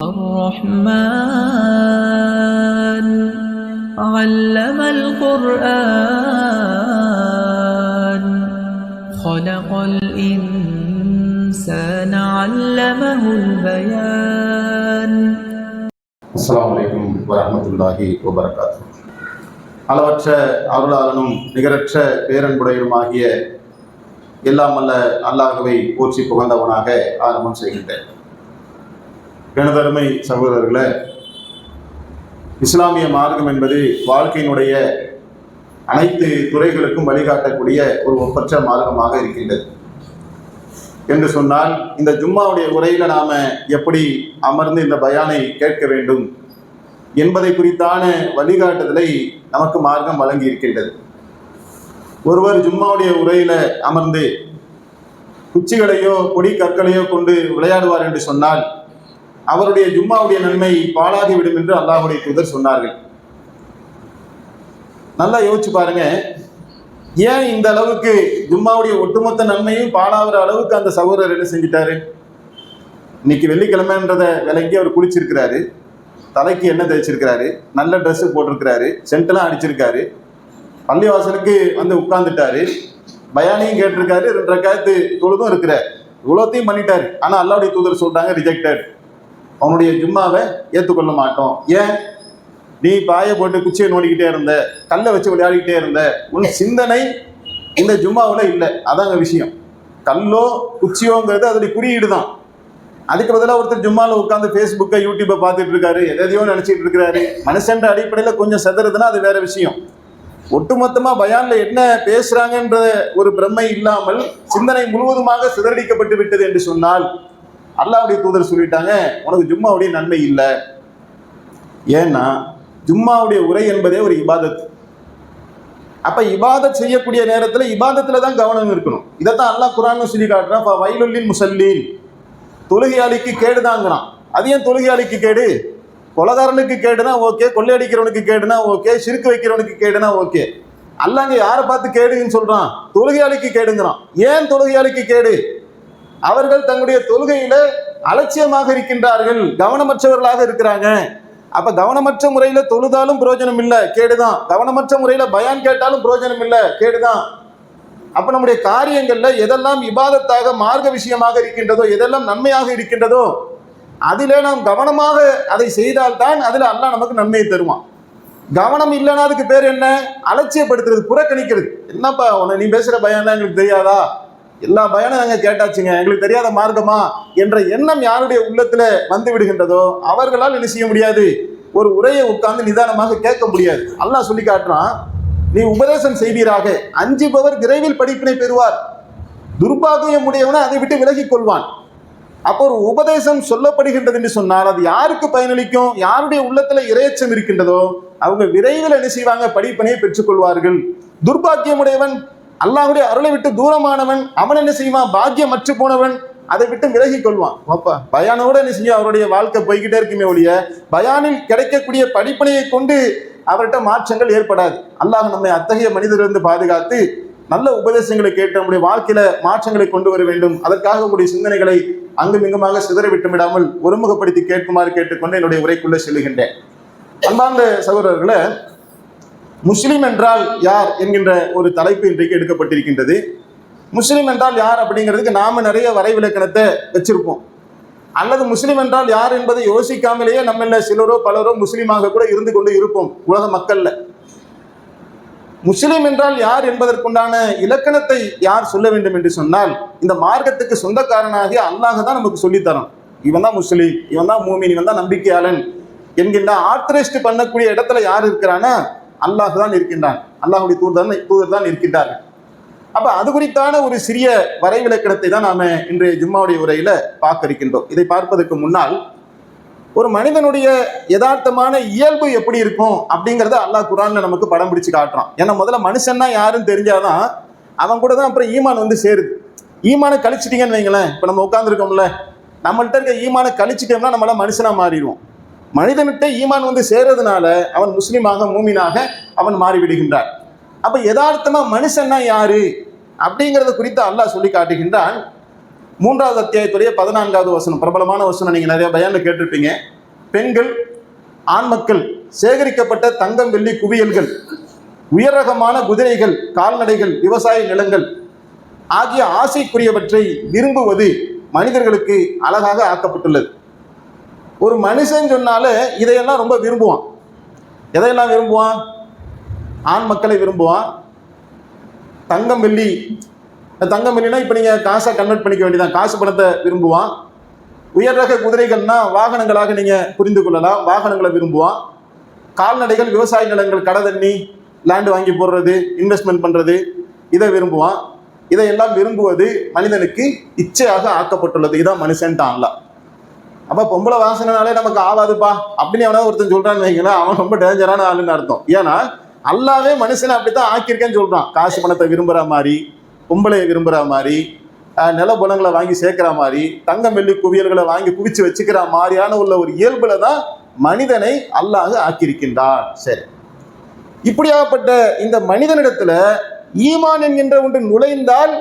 الرحمن علم القرآن خلق الإنسان علمه البيان. அஸ்ஸலாமு அலைக்கும் வரஹ்மத்துல்லாஹி வபரகாத்துஹு. அளவற்ற அருளாளனும் நிகரற்ற பேரன்புடையனுமாகிய எல்லாம் அல்ல அல்லாஹ்வை போற்றி புகழ்ந்தவனாக ஆரம்பம் செய்கின்றேன். எனதருமை சகோதரர்களே, இஸ்லாமிய மார்க்கம் என்பது வாழ்க்கையினுடைய அனைத்து துறைகளுக்கும் வழிகாட்டக்கூடிய ஒரு ஒப்பற்ற மார்க்கமாக இருக்கின்றது என்று சொன்னால், இந்த ஜும்மாவுடைய உரையில நாம எப்படி அமர்ந்து இந்த பயானை கேட்க வேண்டும் என்பதை குறித்தான வழிகாட்டுதலை நமக்கு மார்க்கம் வழங்கி இருக்கின்றது. ஒருவர் ஜும்மாவுடைய உரையில அமர்ந்து குச்சிகளையோ பொடி கற்களையோ கொண்டு விளையாடுவார் என்று சொன்னால் அவருடைய ஜும்மாவுடைய நன்மை பாழாகிவிடும் என்று அல்லாஹ்வுடைய தூதர் சொன்னார்கள். நல்லா யோசிச்சு பாருங்க, ஏன் இந்த அளவுக்கு ஜும்மாவுடைய ஒட்டுமொத்த நன்மையும் பாழாகிற அளவுக்கு அந்த சகோதரர் என்ன செஞ்சிட்டாரு? இன்னைக்கு வெள்ளிக்கிழமைன்றதை விளங்கி அவர் குளிச்சிருக்கிறாரு, தலைக்கு எண்ணெய் தேய்ச்சிருக்கிறாரு, நல்ல ட்ரெஸ்ஸு போட்டிருக்கிறாரு, சென்டெல்லாம் அடிச்சிருக்காரு, பள்ளிவாசலுக்கு வந்து உட்கார்ந்துட்டாரு, பயானையும் கேட்டிருக்காரு, 2 ரக்காத்து தொழுதும் இருக்கிறார், இவ்வளோத்தையும் பண்ணிட்டாரு. ஆனால் அல்லாஹ்வுடைய தூதர் சொல்றாங்க, ரிஜெக்டட், அவனுடைய ஜும்மாவை ஏற்றுக்கொள்ள மாட்டோம். ஏன்? நீ பாயை போட்டு குச்சியை நோடிக்கிட்டே இருந்த, கல்லை வச்சு விளையாடிக்கிட்டே இருந்த, உன் சிந்தனை இந்த ஜும்மாவில் இல்லை. அதாங்க விஷயம். கல்லோ குச்சியோங்கிறது அதோடைய குறியீடு தான். அதுக்கு பதிலாக ஒருத்தர் ஜும்மாவில் உட்காந்து ஃபேஸ்புக்கை யூடியூப்பை பார்த்துட்டு இருக்காரு, எதையோ நினச்சிட்டு இருக்கிறாரு. மனுஷன்ற அடிப்படையில் கொஞ்சம் செதறதுன்னா அது வேற விஷயம். ஒட்டுமொத்தமாக பயானில் என்ன பேசுகிறாங்கன்ற ஒரு பிரமை இல்லாமல் சிந்தனை முழுவதுமாக சிதறடிக்கப்பட்டு விட்டது என்று சொன்னால் அல்லாஹ்வுடைய தூதர் சொல்லிட்டாங்க, உனக்கு ஜும்மாவுடைய நன்மை இல்லை. ஏன்னா ஜும்மாவுடைய உரை என்பதே ஒரு இபாதத். அப்போ இபாதத் செய்யக்கூடிய நேரத்தில் இபாதத்தில் தான் கவனம் இருக்கணும். இதைத்தான் அல்லாஹ் குர்ஆன்ல சொல்லி காட்டுறான், வயலுல்லில் முஸல்லீன், தொழுகையாளிக்கு கேடுதாங்கிறான். அது ஏன் தொழுகையாளிக்கு கேடு? கொலைகாரனுக்கு கேடுனா ஓகே, கொள்ளையடிக்கிறவனுக்கு கேடுனா ஓகே, சிறுக்கு வைக்கிறவனுக்கு கேடுனா ஓகே. அல்லாங்க யாரை பார்த்து கேடுன்னு சொல்றான்? தொழுகையாளிக்கு கேடுங்கிறான். ஏன் தொழுகையாளிக்கு கேடு? அவர்கள் தங்களுடைய தொழுகையில அலட்சியமாக இருக்கின்றார்கள், கவனமற்றவர்களாக இருக்கிறாங்க. அப்ப கவனமற்ற முறையில தொழுதாலும் பிரயோஜனம் இல்லை, கேடுதான். கவனமற்ற முறையில பயான் கேட்டாலும் பிரயோஜனம் இல்லை, கேடுதான். அப்ப நம்முடைய காரியங்கள்ல எதெல்லாம் இபாதத்தாக மார்க்க விஷயமாக இருக்கின்றதோ, எதெல்லாம் நன்மையாக இருக்கின்றதோ அதிலே நாம் கவனமாக அதை செய்தால்தான் அதுல அல்லாஹ் நமக்கு நன்மையை தருவான். கவனம் இல்லைன்னா அதுக்கு பேர் என்ன? அலட்சியப்படுத்துறது, புறக்கணிக்கிறது. என்னப்பா நீ பேசுற பயான் எங்களுக்கு தெரியாதா? எல்லா பயானும் நாங்கள் கேட்டாச்சுங்க, எங்களுக்கு தெரியாத மார்க்கமா என்ற எண்ணம் யாருடைய உள்ளத்துல வந்து விடுகின்றதோ அவர்களால் என்ன செய்ய முடியாது? ஒரு உரையை உட்கார்ந்து நிதானமாக கேட்க முடியாது. அல்லாஹ் சொல்லி காட்டுறான், நீ உபதேசம் செய்வீராக, அஞ்சுபவர் விரைவில் படிப்பினை பெறுவார், துர்பாகியம் உடையவனை அதை விட்டு விலகிக் கொள்வான். அப்போ ஒரு உபதேசம் சொல்லப்படுகின்றது என்று சொன்னால் அது யாருக்கு பயனளிக்கும்? யாருடைய உள்ளத்துல இரையச்சம் இருக்கின்றதோ அவங்க விரைவில் என்ன செய்வாங்க? படிப்பினையை பெற்றுக்கொள்வார்கள். துர்பாக்கியம் உடையவன், அல்லாஹ்வுடைய அருளை விட்டு தூரமானவன், அவன் என்ன செய்வான்? பாக்கியம் அற்று போனவன் அதை விட்டு விலகி கொள்வான். அப்பா பயானோட என்ன செய்யும்? அவருடைய வாழ்க்கை போய்கிட்டே இருக்குமே ஒழிய பயானில் கிடைக்கக்கூடிய படிப்பினையை கொண்டு அவர்கிட்ட மாற்றங்கள் ஏற்படாது. அல்லாஹ் நம்மை அத்தகைய மனிதரிலிருந்து பாதுகாத்து நல்ல உபதேசங்களை கேட்டு நம்முடைய வாழ்க்கையில மாற்றங்களை கொண்டு வர வேண்டும். அதற்காக உங்களுடைய சிந்தனைகளை அங்கும் இங்குமாக சிதற விட்டு விடாமல் ஒருமுகப்படுத்தி கேட்குமாறு கேட்டுக்கொண்டு என்னுடைய உரைக்குள்ளே செல்லுகின்றேன். அன்பார்ந்த சகோதரர்களே, முஸ்லிம் என்றால் யார் என்கின்ற ஒரு தலைப்பு இன்றைக்கு எடுக்கப்பட்டிருக்கின்றது. முஸ்லிம் என்றால் யார் அப்படிங்கிறதுக்கு நாம நிறைய வரைவிலக்கணத்தை வச்சிருப்போம். அல்லது முஸ்லிம் என்றால் யார் என்பதை யோசிக்காமலேயே நம்மள சிலரோ பலரோ முஸ்லீமாக கூட இருந்து கொண்டு இருப்போம் உலக மக்கள்ல. முஸ்லிம் என்றால் யார் என்பதற்குண்டான இலக்கணத்தை யார் சொல்ல வேண்டும் என்று சொன்னால், இந்த மார்க்கத்துக்கு சொந்தக்காரனாகிய அல்லாஹ் தான் நமக்கு சொல்லித்தரோம். இவன் தான் முஸ்லீம், இவன் தான் மூமின், இவன் தான் நம்பிக்கையாளன் என்கின்ற ஆத்தரைஸ்ட் பண்ணக்கூடிய இடத்துல யார் இருக்கிறானா? அல்லாஹ் தான் இருக்கின்றான், அல்லாஹ்வுடைய தூதர் தான் இருக்கின்றார்கள். அப்ப அது குறித்தான ஒரு சிறிய வரைவிலக்கணத்தை தான் நாம இன்றைய ஜும்மாவுடைய உரையில பார்க்க இருக்கின்றோம். இதை பார்ப்பதற்கு முன்னால் ஒரு மனிதனுடைய யதார்த்தமான இயல்பு எப்படி இருக்கும் அப்படிங்கிறத அல்லாஹ் குர்ஆன்ல நமக்கு படம் பிடிச்சு காட்டுறான். ஏன்னா முதல்ல மனுஷன்னா யாருன்னு தெரிஞ்சாதான் அவன் கூட தான் அப்புறம் ஈமான் வந்து சேருது. ஈமானை கழிச்சிட்டீங்கன்னு வைங்களேன், இப்போ நம்ம உட்காந்துருக்கோம்ல, நம்மள்கிட்ட இருக்க ஈமானை கழிச்சிட்டோம்னா நம்மள மனுஷனா மாறிடுவோம். மனிதன்கிட்ட ஈமான் வந்து சேர்றதுனால அவன் முஸ்லீமாக மூமினாக அவன் மாறிவிடுகின்றான். அப்ப யதார்த்தமா மனுஷன்னா யாரு அப்படிங்கிறத குறித்து அல்லாஹ் சொல்லி காட்டுகின்றான். 3வது அத்தியாயத்துடைய 14வது வசனம், பிரபலமான வசனம், நீங்க நிறைய பயான்ல கேட்டிருப்பீங்க. பெண்கள், ஆண் மக்கள், சேகரிக்கப்பட்ட தங்கம் வெள்ளி குவியல்கள், உயர் ரகமான குதிரைகள், கால்நடைகள், விவசாய நிலங்கள் ஆகிய ஆசைக்குரியவற்றை விரும்புவது மனிதர்களுக்கு அழகாக ஆக்கப்பட்டுள்ளது. ஒரு மனுஷன் சொன்னாலே இதையெல்லாம் ரொம்ப விரும்புவான். எதையெல்லாம் விரும்புவான்? ஆண் மக்களை விரும்புவான். தங்கம் வெள்ளி, தங்கம் வெள்ளினா இப்போ நீங்கள் காசை கன்வெர்ட் பண்ணிக்க வேண்டியதான், காசு பணத்தை விரும்புவான். உயர் ரக குதிரைகள்னா வாகனங்களாக நீங்கள் புரிந்து கொள்ளலாம், வாகனங்களை விரும்புவான். கால்நடைகள், விவசாய நிலங்கள், கடை தண்ணி, லேண்டு வாங்கி போடுறது, இன்வெஸ்ட்மெண்ட் பண்ணுறது, இதை விரும்புவான். இதையெல்லாம் விரும்புவது மனிதனுக்கு இச்சையாக ஆக்கப்பட்டுள்ளது. இதான் மனுஷன்ட்டான்ல. அப்போ பொம்பளை வாசனைனாலே நமக்கு ஆகாதுப்பா அப்படின்னு எவனா ஒருத்தன் சொல்கிறான்னு வைங்களேன், அவன் ரொம்ப டேஞ்சரான ஆளுன்னு அர்த்தம். ஏன்னா அல்லாவே மனுஷனை அப்படித்தான் ஆக்கியிருக்கேன்னு சொல்கிறான். காசு பணத்தை விரும்புகிற மாதிரி, பொம்பளையை விரும்புகிற மாதிரி, நிலபுலங்களை வாங்கி சேர்க்கிற மாதிரி, தங்கம் வெள்ளி குவியல்களை வாங்கி குவிச்சு வச்சுக்கிற மாதிரியான உள்ள ஒரு இயல்புல தான் மனிதனை அல்லாஹ் ஆக்கியிருக்கின்றான். சரி, இப்படியாகப்பட்ட இந்த மனிதனிடத்துல ஈமான் என்கின்ற ஒன்று நுழைந்தால்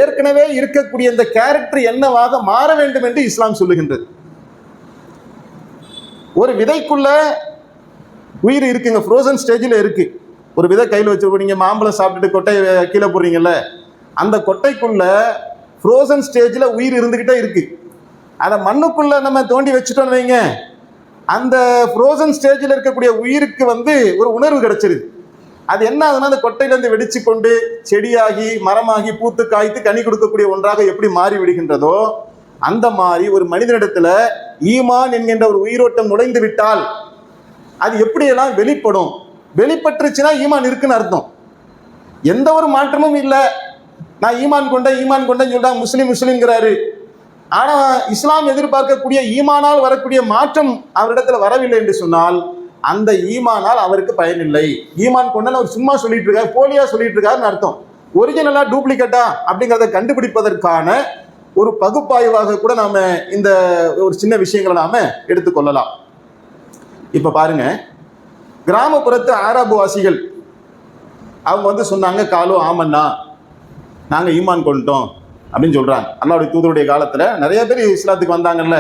ஏற்கனவே இருக்கக்கூடிய இந்த கேரக்டர் என்னவாக மாற வேண்டும் என்று இஸ்லாம் சொல்லுகின்றது. ஒரு விதைக்குள்ள உயிர் இருக்குங்க, ஃப்ரோசன் ஸ்டேஜில் இருக்கு. ஒரு விதை கையில் வச்சு நீங்க மாம்பழம் சாப்பிட்டுட்டு கொட்டையை கீழே போடுறீங்கல்ல, அந்த கொட்டைக்குள்ள ஃப்ரோசன் ஸ்டேஜில் உயிர் இருந்துகிட்டே இருக்கு. அதை மண்ணுக்குள்ள நம்ம தோண்டி வச்சுட்டோன்னு வைங்க, அந்த ஃப்ரோசன் ஸ்டேஜில் இருக்கக்கூடிய உயிருக்கு ஒரு உணர்வு கிடைச்சிருது. அது என்ன ஆகுதுன்னா, அந்த கொட்டையிலேருந்து வெடிச்சு கொண்டு செடியாகி மரமாகி பூத்து காய்த்து கனி கொடுக்கக்கூடிய ஒன்றாக எப்படி மாறி விடுகின்றதோ, அந்த மாதிரி ஒரு மனிதனிடத்துல ஈமான் என்கின்ற ஒரு உயிரோட்டம் நுழைந்து விட்டால் அது எப்படியெல்லாம் வெளிப்படும். வெளிப்பட்டுருச்சுன்னா ஈமான் இருக்குன்னு அர்த்தம். எந்த ஒரு மாற்றமும் இல்லை. நான் ஈமான் கொண்டேன்னு சொல்றா முஸ்லீம்ங்கிறாரு. ஆனா இஸ்லாம் எதிர்பார்க்கக்கூடிய ஈமானால் வரக்கூடிய மாற்றம் அவரிடத்துல வரவில்லை என்று சொன்னால் அந்த ஈமானால் அவருக்கு பயனில்லை. ஈமான் கொண்டன்னு அவர் சும்மா சொல்லிட்டு இருக்காரு, போலியா சொல்லிட்டு இருக்காருன்னு அர்த்தம். ஒரிஜினலா டூப்ளிகேட்டா அப்படிங்கிறத கண்டுபிடிப்பதற்கான ஒரு பகுப்பாய்வாக கூட நாம இந்த ஒரு சின்ன விஷயங்களை நாம எடுத்துக்கொள்ளலாம். இப்ப பாருங்க, கிராமப்புறத்து அரபு வாசிகள் அவங்க சொன்னாங்க, காலு ஆமன்னா, நாங்க ஈமான் கொண்டோம் அப்படின்னு சொல்றாங்க. அல்லாஹ்வுடைய தூதருடைய காலத்துல நிறைய பேர் இஸ்லாத்துக்கு வந்தாங்கல்ல,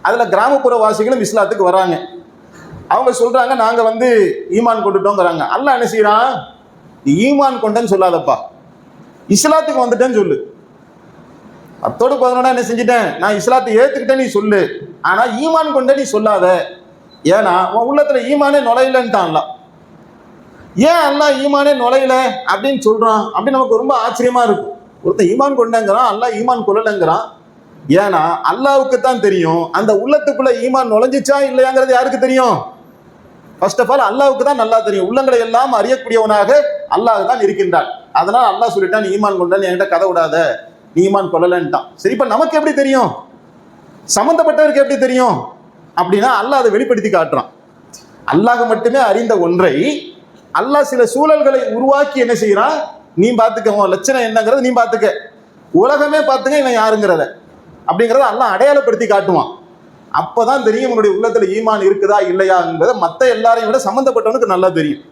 அதுல கிராமப்புற வாசிகளும் இஸ்லாத்துக்கு வராங்க. அவங்க சொல்றாங்க, நாங்க ஈமான் கொண்டுட்டோங்கிறாங்க. அல்லாஹ் என்ன செய்யறான்? ஈமான் கொண்டேன்னு சொல்லாதப்பா, இஸ்லாத்துக்கு வந்துட்டேன்னு சொல்லு. அத்தோடு 11 என்ன செஞ்சுட்டேன், நான் இஸ்லாத்தை ஏத்துக்கிட்டேன் நீ சொல்லு, ஆனா ஈமான் கொண்ட நீ சொல்லாத. ஏன்னா உன் உள்ளத்துல ஈமானே நுழையலன்ட்டான்ல. ஏன் அல்லாஹ் ஈமானே நுழையல அப்படின்னு சொல்றான் அப்படின்னு நமக்கு ரொம்ப ஆச்சரியமா இருக்கும். ஒருத்தன் ஈமான் கொண்டங்கிறான், அல்லாஹ் ஈமான் கொள்ளலங்கிறான். ஏன்னா அல்லாஹ்வுக்கு தான் தெரியும் அந்த உள்ளத்துக்குள்ள ஈமான் நுழைஞ்சிச்சா இல்லையாங்கிறது. யாருக்கு தெரியும்? ஃபர்ஸ்ட் ஆஃப் ஆல் அல்லாஹ்வுக்கு தான் நல்லா தெரியும். உள்ளங்களை எல்லாம் அறியக்கூடியவனாக அல்லாஹ் தான் இருக்கின்றான். அதனால அல்லாஹ் சொல்லிட்டான், நீ ஈமான் கொண்டான்னு என்கிட்ட கதை விடாத, நீ ஈமான் கொள்ளலன்ட்டான். சரி, இப்ப நமக்கு எப்படி தெரியும்? சம்பந்தப்பட்டவருக்கு எப்படி தெரியும் அப்படின்னா அல்லாஹ் அதை வெளிப்படுத்தி காட்டுறான். அல்லாஹ் மட்டுமே அறிந்த ஒன்றை அல்லாஹ் சில சூழல்களை உருவாக்கி என்ன செய்யறான், நீ பார்த்துக்க, உன் லட்சணம் என்னங்கிறத நீ பார்த்துக்க, உலகமே பார்த்துக்க இவன் யாருங்கிறத அப்படிங்கிறத அல்லாஹ் அடையாளப்படுத்தி காட்டுவான். அப்பதான் தெரியும் உன்னுடைய உள்ளத்துல ஈமான் இருக்குதா இல்லையா என்பதை மற்ற எல்லாரையும் விட சம்பந்தப்பட்டவனுக்கு நல்லா தெரியும்.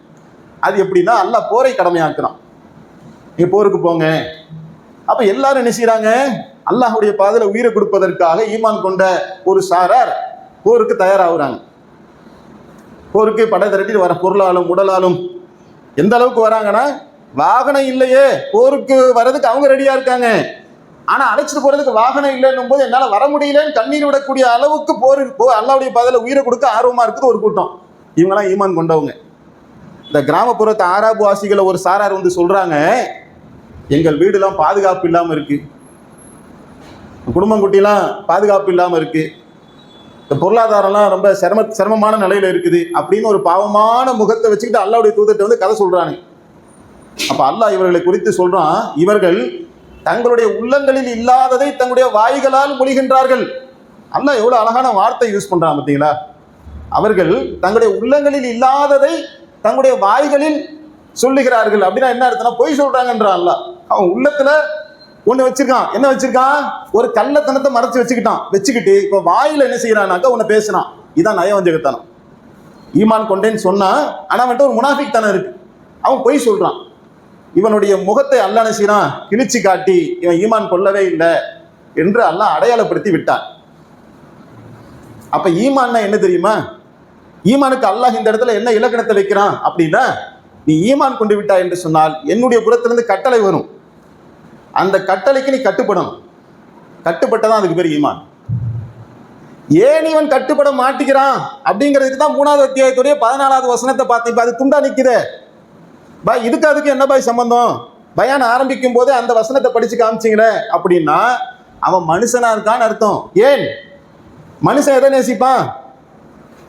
அது எப்படின்னா அல்லாஹ் போரை கடமையாக்குறான். நீங்க போருக்கு போங்க. அப்ப எல்லாரும் என்ன செய்யறாங்க, அல்லாஹ்வுடைய பாதையில உயிரை கொடுப்பதற்காக ஈமான் கொண்ட ஒரு சாரார் போருக்கு தயாராகுறாங்க. போருக்கு படை திரட்டிட்டு வர பொருளாலும் உடலாலும் எந்த அளவுக்கு வராங்கன்னா, வாகனம் இல்லையே போருக்கு வர்றதுக்கு அவங்க ரெடியா இருக்காங்க. ஆனா அழைச்சிட்டு போறதுக்கு வாகனம் இல்லைன்னும் போது என்னால வர முடியலன்னு கண்ணீர் விடக்கூடிய அளவுக்கு அல்லாஹ்வுடைய பாதையில உயிரை கொடுக்க ஆர்வமா இருக்குது ஒரு கூட்டம். இவங்கெல்லாம் ஈமான் கொண்டவங்க. இந்த கிராமப்புறத்து அரபு வாசிகளை ஒரு சாரார் சொல்றாங்க, எங்கள் வீடுலாம் பாதுகாப்பு இல்லாம இருக்கு, குடும்பம் குட்டிலாம் பாதுகாப்பு இல்லாம இருக்கு, இந்த பொருளாதாரம்லாம் ரொம்ப சிரமமான நிலையில இருக்குது அப்படின்னு ஒரு பாவமான முகத்தை வச்சுக்கிட்டு அல்லாஹ்வுடைய தூதர்கிட்ட கதை சொல்றாங்க. அப்ப அல்லாஹ் இவர்களை குறித்து சொல்றான், இவர்கள் தங்களுடைய உள்ளங்களில் இல்லாததை தங்களுடைய வாய்களால் மொழிகின்றார்கள். அல்லாஹ் எவ்வளவு அழகான வார்த்தை யூஸ் பண்றான் பார்த்தீங்களா? அவர்கள் தங்களுடைய உள்ளங்களில் இல்லாததை தங்களுடைய வாய்களில் சொல்லுகிறார்கள். அப்படின்னா என்ன அர்த்தம்னா பொய் சொல்றாங்கன்றான் அல்லாஹ். அவன் உள்ளத்துல ஒண்ணு வச்சிருக்கான். என்ன வச்சிருக்கான்? ஒரு கள்ளத்தனத்தை மறைச்சு வச்சுக்கிட்டு இப்ப வாயில என்ன செய்யறான்னாக்கா ஒன்னு பேசுறான். இதான் நயவஞ்சகத்தனம். ஈமான் கொண்டேன்னு சொன்னா ஆனா ஒரு முனாஃபிக் தனம் இருக்கு, அவன் பொய் சொல்றான். இவனுடைய முகத்தை அல்லாஹ் என்ன செய்யறான், கிழிச்சு காட்டி இவன் ஈமான் கொள்ளவே இல்லை என்று அல்லாஹ் அடையாளப்படுத்தி விட்டான். அப்ப ஈமான்னா என்ன தெரியுமா? ஈமானுக்கு அல்லாஹ் இந்த இடத்துல என்ன இலக்கணத்தை வைக்கிறான் அப்படின்னா, நீ ஈமான் கொண்டு விட்டாய் என்று சொன்னால் என்னுடைய புறத்திலிருந்து கட்டளை வரும், அந்த கட்டளைக்கு நீ கட்டுப்படணும். கட்டுப்பட்டதான் அதுக்கு பேர் ஈமான். ஏன் இவன் கட்டுப்பட மாட்டேங்கிறான் அப்படிங்கிறதுக்கு தான் 3வது அத்தியாயத்துடைய 14வது வசனத்தை பார்த்து இப்ப அது துண்டா நிக்குதே பாய். இதுக்கு அதுக்கு என்ன பாய் சம்பந்தம்? பயான் ஆரம்பிக்கும் போது அந்த வசனத்தை படிச்சு காமிச்சிங்களே அப்படின்னா அவன் மனுஷனா இருக்கான்னு அர்த்தம். ஏன் மனுஷன் எதை நேசிப்பான்?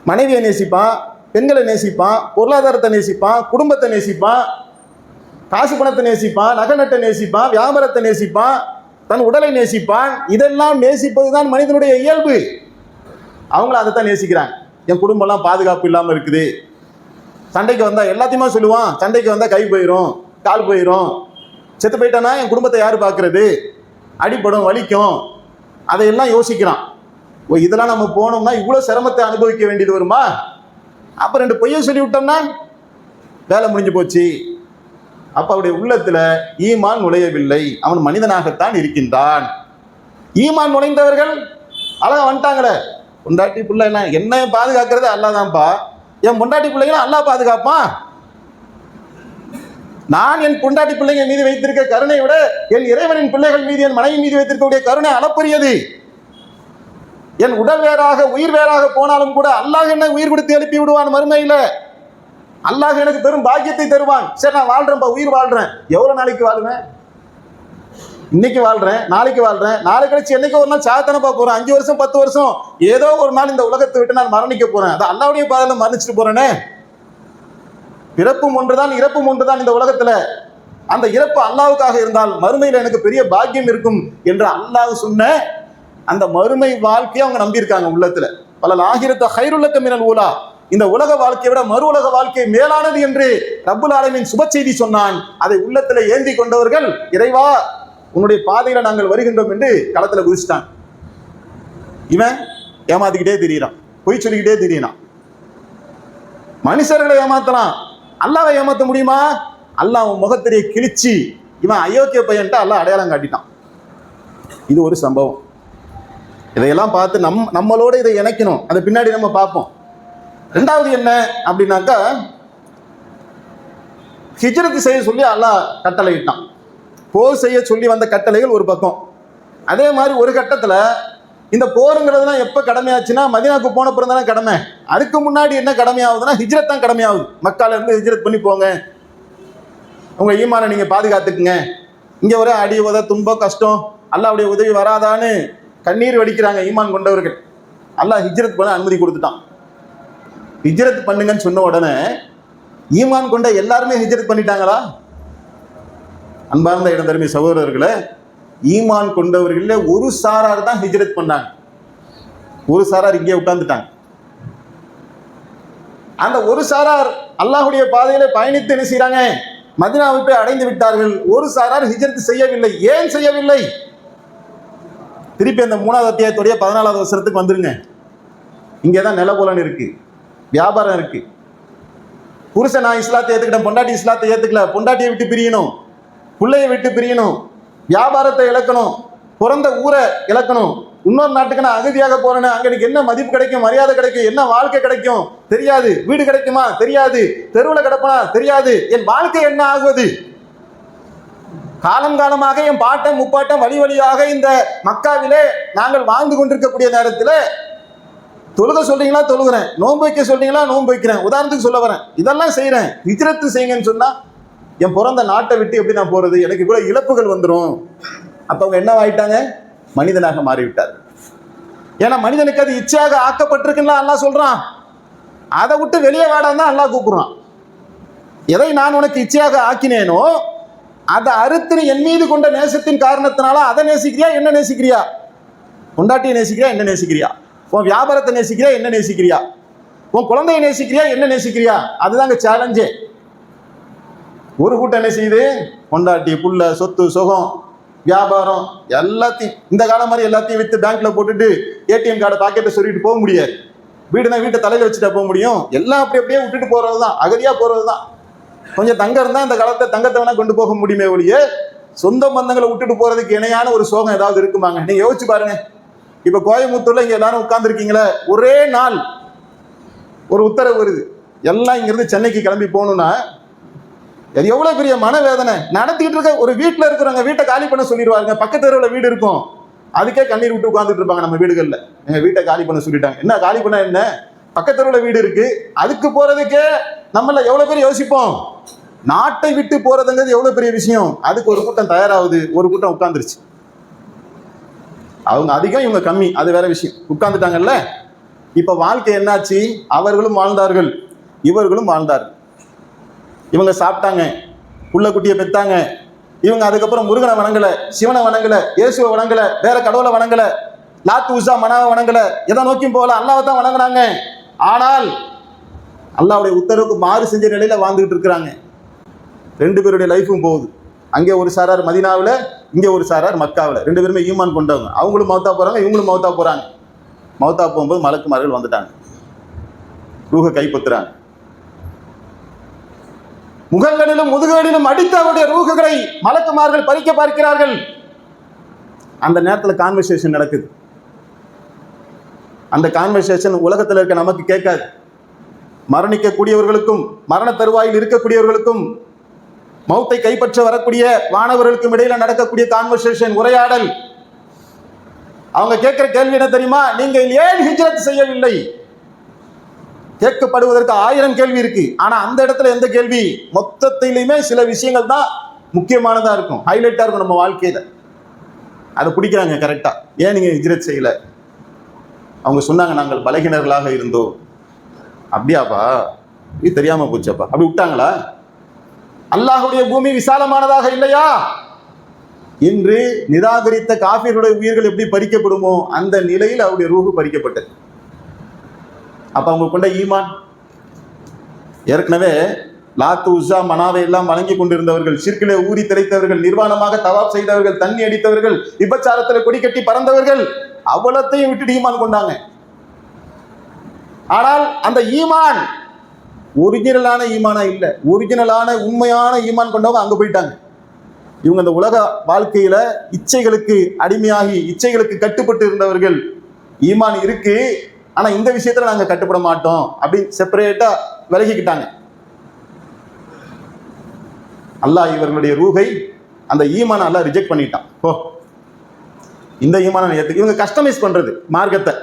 மனைவியை நேசிப்பான், பெண்களை நேசிப்பான், பொருளாதாரத்தை நேசிப்பான், குடும்பத்தை நேசிப்பான், காசு பணத்தை நேசிப்பான், நகை நட்டை நேசிப்பான், வியாபாரத்தை நேசிப்பான், தன் உடலை நேசிப்பான். இதெல்லாம் நேசிப்பதுதான் மனிதனுடைய இயல்பு. அவங்கள அதைத்தான் நேசிக்கிறாங்க. என் குடும்பம்லாம் பாதுகாப்பு இல்லாமல் இருக்குது, சண்டைக்கு வந்தா எல்லாத்தையுமே சொல்லுவான், சண்டைக்கு வந்தா கை போயிடும், கால் போயிடும், செத்து போயிட்டானா என் குடும்பத்தை யாரு பார்க்கறது, அடிப்படும், வலிக்கும், அதையெல்லாம் யோசிக்கிறான். ஓ, இதெல்லாம் நம்ம போனோம்னா இவ்வளவு சிரமத்தை அனுபவிக்க வேண்டியது வருமா? அப்ப 2 பொய்யை சொல்லி விட்டோம்னா வேலை முடிஞ்சு போச்சு. அப்ப அவருடைய உள்ளத்துல ஈமான் நுழையவில்லை, அவன் மனிதனாகத்தான் இருக்கின்றான். ஈமான் நுழைந்தவர்கள் அழகா வந்துட்டாங்களே, பொண்டாட்டி பிள்ளை என்ன பாதுகாக்கிறது அல்லாதான்ப்பா, என் பொண்டாட்டி பிள்ளைங்களும் அல்லாஹ் பாதுகாப்பான். நான் என் பொண்டாட்டி பிள்ளைங்க மீது வைத்திருக்க கருணை விட என் இறைவனின் பிள்ளைகள் மீது, என் மனைவி மீது வைத்திருக்கக்கூடிய கருணை அளப்பரியது. என் உடல் வேறாக உயிர் வேறாக போனாலும் கூட அல்லாஹ் என்ன உயிர் கொடுத்து எழுப்பி விடுவான் மறுமையில. அல்லாஹ் எனக்கு பெரும் பாக்கியத்தை தருவான். சரி, நான் வாழ்றேன்ப்பா, உயிர் வாழ்றேன். எவ்வளவு நாளைக்கு வாழ்வேன்? இன்னைக்கு வாழ்றேன், நாளைக்கு வாழ்றேன், நாளை கழிச்சு என்னைக்கு ஒரு நாள் சாத்தனப்பா போறேன். 5 வருஷம் 10 வருஷம் ஏதோ ஒரு நாள் இந்த உலகத்தை விட்டு நான் மரணிக்க போறேன். அது அல்லாஹ்வுடைய பாதையில மரணிச்சுட்டு போறேனே. பிறப்பும் ஒன்றுதான், இறப்பும் ஒன்றுதான் இந்த உலகத்துல. அந்த இறப்பு அல்லாஹ்வுக்காக இருந்தால் மறுமையில எனக்கு பெரிய பாக்கியம் இருக்கும் என்று அல்லாஹ் சொன்ன அந்த மறுமை வாழ்க்கையை அவங்க நம்பியிருக்காங்க உள்ளத்துல. பலல் ஆகிரத்த ஹைருல்லக மினல் ஊலா, இந்த உலக வாழ்க்கையை விட மறு உலக வாழ்க்கை மேலானது என்று ரப்புல் ஆலமீன் சுப செய்தி சொன்னான். அதை உள்ளத்துல ஏந்தி கொண்டவர்கள் இறைவா உன்னுடைய பாதையில நாங்கள் வருகின்றோம் என்று களத்துல குதிச்சிட்டான். இவன் ஏமாத்திக்கிட்டே திரியறான், பொய் சொல்லிக்கிட்டே திரியறான். மனுஷர்களை ஏமாத்தலாம், அல்லாஹ்வை ஏமாத்த முடியுமா? அல்லாஹ் அவன் முகத்திரையை கிழிச்சு இவன் அயோக்கிய பையன்ட்டு அல்லாஹ் அடையாளம் காட்டிட்டான். இது ஒரு சம்பவம். இதையெல்லாம் பார்த்து நம்மளோட இதை இணைக்கணும், அதை பின்னாடி நம்ம பார்ப்போம். 2வது என்ன அப்படின்னாக்கா, ஹிஜ்ரத் செய்ய சொல்லி அல்லாஹ் கட்டளை இட்டான். போர் செய்ய சொல்லி வந்த கட்டளைகள் ஒரு பக்கம். அதே மாதிரி ஒரு கட்டத்துல இந்த போருங்கிறதுலாம் எப்ப கடமையாச்சுன்னா மதீனாவுக்கு போன பிறகு தானே கடமை. அதுக்கு முன்னாடி என்ன கடமையாகுதுன்னா ஹிஜ்ரத் தான் கடமையாகுது. மக்கால இருந்து ஹிஜ்ரத் பண்ணி போங்க, உங்க ஈமானை நீங்க பாதுகாத்துக்குங்க. இங்க ஒரே அடி உத துன்பம் கஷ்டம், அல்லாஹ்வுடைய உதவி வராதான்னு கண்ணீர் வடிக்கிறாங்க ஈமான் கொண்டவர்கள். அல்லாஹ் ஹிஜ்ரத் பண்ண அனுமதி கொடுத்துட்டான். ஹிஜ்ரத் பண்ணுங்கன்னு சொன்ன உடனே ஈமான் கொண்ட எல்லாருமே ஹிஜ்ரத் பண்ணிட்டாங்களா? அன்பார்ந்த இடந்தருமை சகோதரர்களே, ஈமான் கொண்டவர்கள ஒரு சாரார் தான் ஹிஜ்ரத் பண்ணாங்க, ஒரு சாரார் இங்கே உட்கார்ந்துட்டாங்க. அந்த ஒரு சாரார் அல்லாஹ்வுடைய பாதையில பயணித்து என்ன செய்றாங்க, மதீனாவை போய் அடைந்து விட்டார்கள். ஒரு சாரார் ஹிஜ்ரத் செய்யவில்லை. ஏன் செய்யவில்லை? திருப்பி அந்த 3வது அத்தியாயத்துடைய 14வது வசனத்துக்கு வந்துருங்க. இங்கேதான் நிலபோலன் இருக்கு, வியாபாரம் இருக்கு. புருஷன் நான் இஸ்லாத்தை ஏத்துக்கிட்டேன், பொண்டாட்டி இஸ்லாத்தை ஏத்துக்கல, பொண்டாட்டியை விட்டு பிரியணும், பிள்ளையை விட்டு பிரியணும், வியாபாரத்தை இழக்கணும், பிறந்த ஊரை இழக்கணும், இன்னொரு நாட்டுக்கு நான் அகதியாக போறேன்னு அங்க எனக்கு என்ன மதிப்பு கிடைக்கும், மரியாதை கிடைக்கும், என்ன வாழ்க்கை கிடைக்கும் தெரியாது, வீடு கிடைக்குமா தெரியாது, தெருவில் கிடப்பனா தெரியாது, என் வாழ்க்கை என்ன ஆகுவது? காலம் காலமாக என் பாட்டம் முப்பாட்டம் வழி வழியாக இந்த மக்காவிலே நாங்கள் வாழ்ந்து கொண்டிருக்கக்கூடிய நேரத்தில் தொழுக சொல்றீங்களா தொழுகிறேன், நோன்பு வைக்க சொல்றீங்களா நோன்பு வைக்கிறேன், உதாரணத்துக்கு சொல்ல வரேன், இதெல்லாம் செய்யறேன். ஹிஜ்ரத் செய்யுங்கன்னு சொன்னா என் பிறந்த நாட்டை விட்டு எப்படி நான் போறது, எனக்கு இவ்வளவு இழப்புகள் வந்துடும். அப்ப அவங்க என்னவாயிட்டாங்க, மனிதனாக மாறிவிட்டார். ஏன்னா மனிதனுக்கு அது இச்சையாக ஆக்கப்பட்டிருக்குன்னு அல்லாஹ் சொல்றான். அதை விட்டு வெளியே வாடான்னு தான் அல்லாஹ் கூப்பிடுறான். எதை நான் உனக்கு இச்சையாக ஆக்கினேனோ அதை அறுத்து என் மீது கொண்ட நேசத்தின் காரணத்தினால அதை நேசிக்கிறியா, என்ன நேசிக்கிறியா? பொண்டாட்டியை நேசிக்கிறியா, என்ன நேசிக்கிறியா? உன் வியாபாரத்தை நேசிக்கிறியா, என்ன நேசிக்கிறியா? உன் குழந்தையை நேசிக்கிறியா, என்ன நேசிக்கிறியா? அதுதாங்க சேலஞ்சே. ஒரு கூட்டம் என்ன செய்யுது, பொண்டாட்டி புள்ள சொத்து சுகம் வியாபாரம் எல்லாத்தையும் இந்த காலம் மாதிரி எல்லாத்தையும் வித்து பேங்க்ல போட்டுட்டு ஏடிஎம் கார்டை பாக்கெட்டை சொல்லிட்டு போக முடியாது. வீடுனா வீட்டை தலையில வச்சுட்டா போக முடியும். எல்லாம் அப்படி அப்படியே விட்டுட்டு போறதுதான், அகதியா போறதுதான். கொஞ்சம் தங்கம் இருந்தா இந்த காலத்தை தங்கத்தை வேணா கொண்டு போக முடியுமே ஒழிய சொந்த பந்தங்களை விட்டுட்டு போறதுக்கு இணையான ஒரு சோகம் ஏதாவது இருக்குமாங்க? நீங்க யோசிச்சு பாருங்க. இப்ப கோயம்புத்தூர்ல இங்க எல்லாரும் உட்கார்ந்துருக்கீங்களே, ஒரே நாள் ஒரு உத்தரவு வருது, எல்லாம் இங்கிருந்து சென்னைக்கு கிளம்பி போகணும்னா அது எவ்வளவு பெரிய மனவேதனை. நடத்திக்கிட்டு இருக்க ஒரு வீட்டுல இருக்கிறவங்க வீட்டை காலி பண்ண சொல்லிடுவாங்க. பக்கத்து தெருவில் வீடு இருக்கும், அதுக்கே கண்ணீர் விட்டு உட்கார்ந்துட்டு இருப்பாங்க. நம்ம வீடுகள்ல எங்க வீட்டை காலி பண்ண சொல்லிட்டாங்க. என்ன காலி பண்ண என்ன, பக்கத்து தெருவில் வீடு இருக்கு, அதுக்கு போறதுக்கே நம்மள எவ்வளவு பேர் யோசிப்போம். நாட்டை விட்டு போறதுங்கிறது எவ்வளவு பெரிய விஷயம். அதுக்கு ஒரு கூட்டம் தயாராகுது, ஒரு கூட்டம் உட்கார்ந்துருச்சு. அவங்க அதிகம், இவங்க கம்மி, அது வேற விஷயம். உட்கார்ந்துட்டாங்கல்ல. இப்ப வாழ்க்கை என்னாச்சு, அவர்களும் வாழ்ந்தார்கள், இவர்களும் வாழ்ந்தார்கள். இவங்க சாப்பிட்டாங்க, புள்ள குட்டியை பெத்தாங்க. இவங்க அதுக்கப்புறம் முருகனை வணங்கல, சிவனை வணங்கல, இயேசுவை வணங்கல, வேற கடவுளை வணங்கல, லாத்து உசா மனாவை வணங்கல, எதை நோக்கியும் போகல, அல்லாவை தான் வணங்கினாங்க. ஆனால் அல்லாவுடைய உத்தரவுக்கு மாறு செஞ்ச நிலையில வாழ்ந்துகிட்டு இருக்கிறாங்க. ரெண்டு பேருடைய லைஃபும் போகுது. அங்கே ஒரு சாரார் மதீனாவில், இங்கே ஒரு சாரார் மக்காவில். ரெண்டு பேருமே ஈமான் கொண்டவங்க. அவங்களும் மௌத்தா போறாங்க, இவங்களும் மௌத்தா போறாங்க. மௌத்தா போகும்போது மலக்குமார்கள் வந்துட்டாங்க, ரூஹை கைப்பற்றுறாங்க. முகங்களிலும் முதுகுகளிலும் அடித்து அவருடைய ரூஹுகளை மலக்குமார்கள் பறிக்க பார்க்கிறார்கள். அந்த நேரத்தில் கான்வர்சேஷன் நடக்குது. அந்த கான்வர்சேஷன் உலகத்தில் இருக்க நமக்கு கேட்காது. மரணிக்கக்கூடியவர்களுக்கும் மரண தருவாயில் இருக்கக்கூடியவர்களுக்கும் மௌத்தை கைப்பற்ற வரக்கூடிய வானவர்களுக்கும் இடையில நடக்கக்கூடிய கான்வர்சேஷன், உரையாடல். அவங்க கேட்கிற கேள்வி என்ன தெரியுமா, நீங்கள் ஏன் ஹிஜ்ரத் செய்யவில்லை? கேட்கப்படுவதற்கு 1000 கேள்வி இருக்கு. ஆனா அந்த இடத்துல எந்த கேள்வி, மொத்தத்திலுமே சில விஷயங்கள் தான் முக்கியமானதா இருக்கும், ஹைலைட்டா இருக்கும் நம்ம வாழ்க்கையில. அதை பிடிக்கிறாங்க கரெக்டா. ஏன் நீங்க ஹிஜ்ரத் செய்யல? அவங்க சொன்னாங்க, நாங்கள் பலகீனர்களாக இருந்தோம். அப்படியாப்பா, இது தெரியாம போச்சப்பா. அப்படி விட்டாங்களா? அல்லாஹ்வுடைய பூமி விசாலமானதாக இல்லையா என்று நிராகரித்த காஃபிர்களுடைய உயிர்கள் எப்படி பறிக்கப்படுமோ அந்த நிலையில் அவருடைய ரூஹு பறிக்கப்பட்டது. அப்ப அவங்க கொண்ட ஈமான், ஏற்கனவே லாத்து உஸா மனாவை எல்லாம் வழங்கி கொண்டிருந்தவர்கள், ஷிர்கிலே ஊறி திரைத்தவர்கள், நிர்வாணமாக தவாப் செய்தவர்கள், தண்ணி அடித்தவர்கள், விபச்சாரத்தில் கொடி கட்டி பறந்தவர்கள், அவ்வளத்தையும் விட்டுட்டு ஈமான் கொண்டாங்க. ஆனால் அந்த ஈமான் ஒரிஜினலான ஈமானா இல்ல, ஒரிஜினலான உண்மையான ஈமான் கொண்டவங்க அங்க போயிட்டாங்க. இவங்க இந்த உலக வாழ்க்கையில இச்சைகளுக்கு அடிமையாகி இச்சைகளுக்கு கட்டுப்பட்டு இருந்தவர்கள். ஈமான் இருக்கு, ஆனா இந்த விஷயத்துல நாங்க கட்டுப்பட மாட்டோம் அப்படின்னு செப்பரேட்டா விலகிக்கிட்டாங்க. அல்லாஹ் இவர்களுடைய ரூஹை, அந்த ஈமானை அல்லாஹ் ரிஜெக்ட் பண்ணிட்டான். ஓ, இந்த ஈமானை ஏத்துக்கு இவங்க கஸ்டமைஸ் பண்றது மார்க்கத்தை.